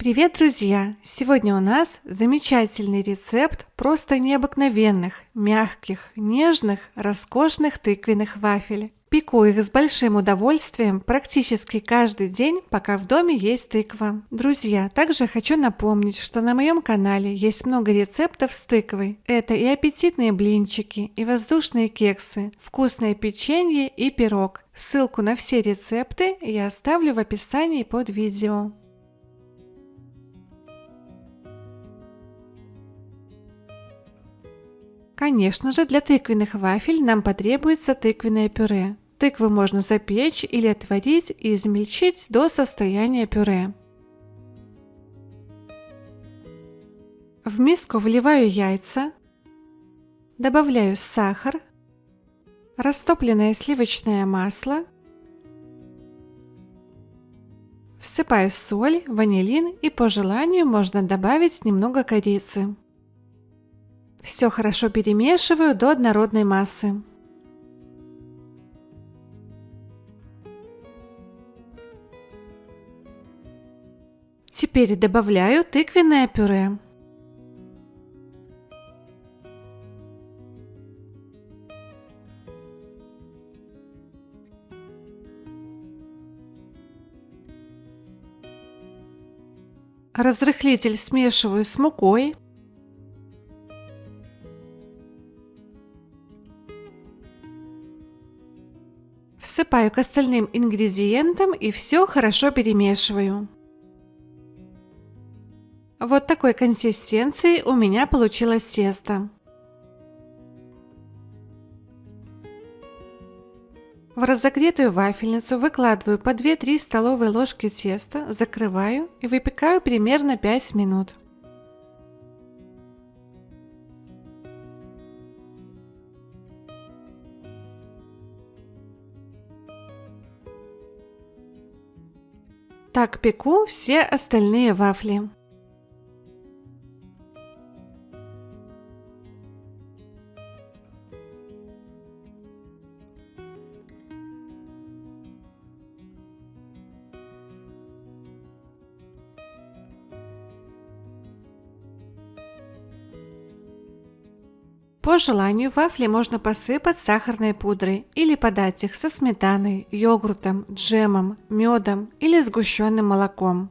Привет, друзья! Сегодня у нас замечательный рецепт просто необыкновенных, мягких, нежных, роскошных тыквенных вафель. Пеку их с большим удовольствием практически каждый день, пока в доме есть тыква. Друзья, также хочу напомнить, что на моем канале есть много рецептов с тыквой. Это и аппетитные блинчики, и воздушные кексы, вкусное печенье и пирог. Ссылку на все рецепты я оставлю в описании под видео. Конечно же, для тыквенных вафель нам потребуется тыквенное пюре. Тыкву можно запечь или отварить и измельчить до состояния пюре. В миску вливаю яйца, добавляю сахар, растопленное сливочное масло, всыпаю соль, ванилин и по желанию можно добавить немного корицы. Все хорошо перемешиваю до однородной массы. Теперь добавляю тыквенное пюре. Разрыхлитель смешиваю с мукой. Всыпаю к остальным ингредиентам и все хорошо перемешиваю. Вот такой консистенции у меня получилось тесто. В разогретую вафельницу выкладываю по 2-3 столовые ложки теста, закрываю и выпекаю примерно 5 минут. Так пеку все остальные вафли. По желанию вафли можно посыпать сахарной пудрой или подать их со сметаной, йогуртом, джемом, медом или сгущенным молоком.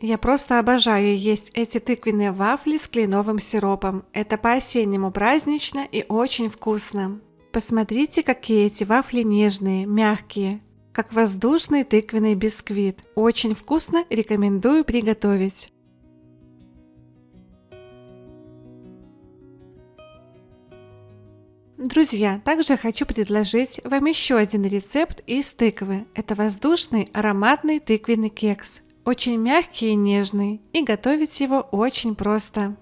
Я просто обожаю есть эти тыквенные вафли с кленовым сиропом. Это по-осеннему празднично и очень вкусно. Посмотрите, какие эти вафли нежные, мягкие, как воздушный тыквенный бисквит. Очень вкусно, рекомендую приготовить. Друзья, также хочу предложить вам еще один рецепт из тыквы. Это воздушный ароматный тыквенный кекс. Очень мягкий и нежный, и готовить его очень просто.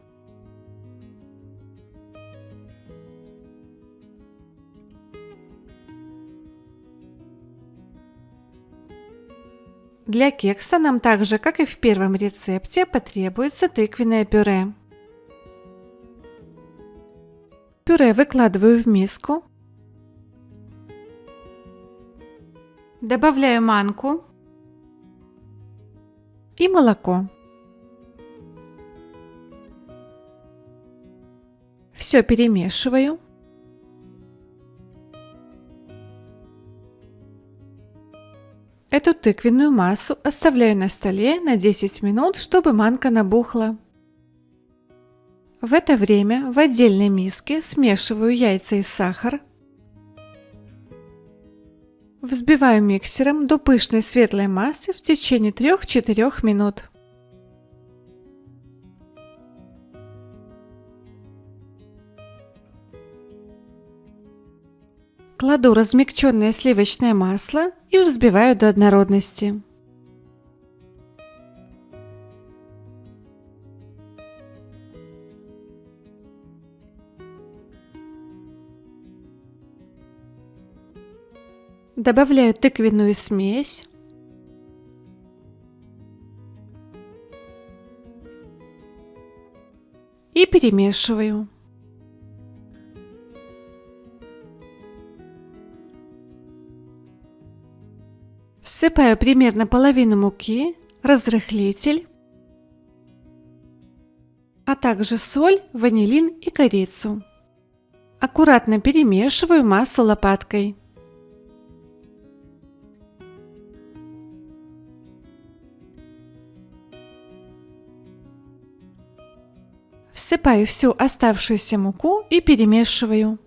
Для кекса нам также, как и в первом рецепте, потребуется тыквенное пюре. Пюре выкладываю в миску. Добавляю манку и молоко. Все перемешиваю. Эту тыквенную массу оставляю на столе на 10 минут, чтобы манка набухла. В это время в отдельной миске смешиваю яйца и сахар. Взбиваю миксером до пышной светлой массы в течение 3-4 минут. Кладу размягченное сливочное масло и взбиваю до однородности. Добавляю тыквенную смесь. И перемешиваю. Всыпаю примерно половину муки, разрыхлитель, а также соль, ванилин и корицу. Аккуратно перемешиваю массу лопаткой. Всыпаю всю оставшуюся муку и перемешиваю.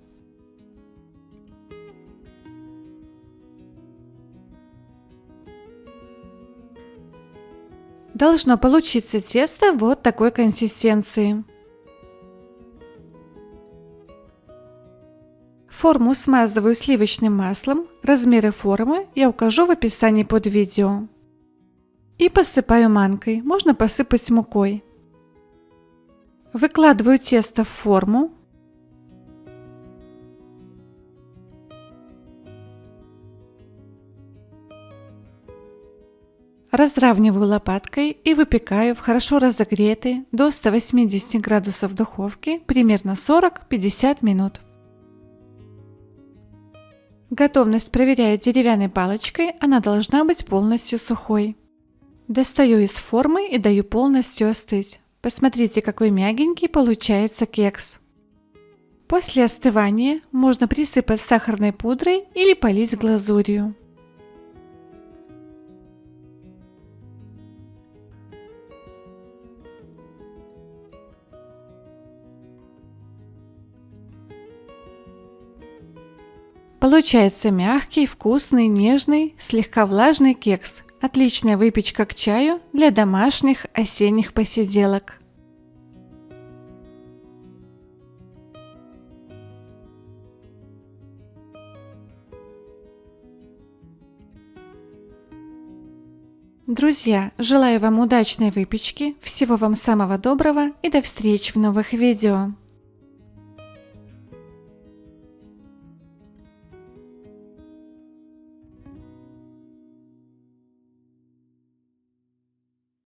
Должно получиться тесто вот такой консистенции. Форму смазываю сливочным маслом, размеры формы я укажу в описании под видео. И посыпаю манкой, можно посыпать мукой. Выкладываю тесто в форму. Разравниваю лопаткой и выпекаю в хорошо разогретой до 180 градусов духовки примерно 40-50 минут. Готовность проверяю деревянной палочкой, она должна быть полностью сухой. Достаю из формы и даю полностью остыть. Посмотрите, какой мягенький получается кекс. После остывания можно присыпать сахарной пудрой или полить глазурью. Получается мягкий, вкусный, нежный, слегка влажный кекс. Отличная выпечка к чаю для домашних осенних посиделок. Друзья, желаю вам удачной выпечки, всего вам самого доброго и до встречи в новых видео.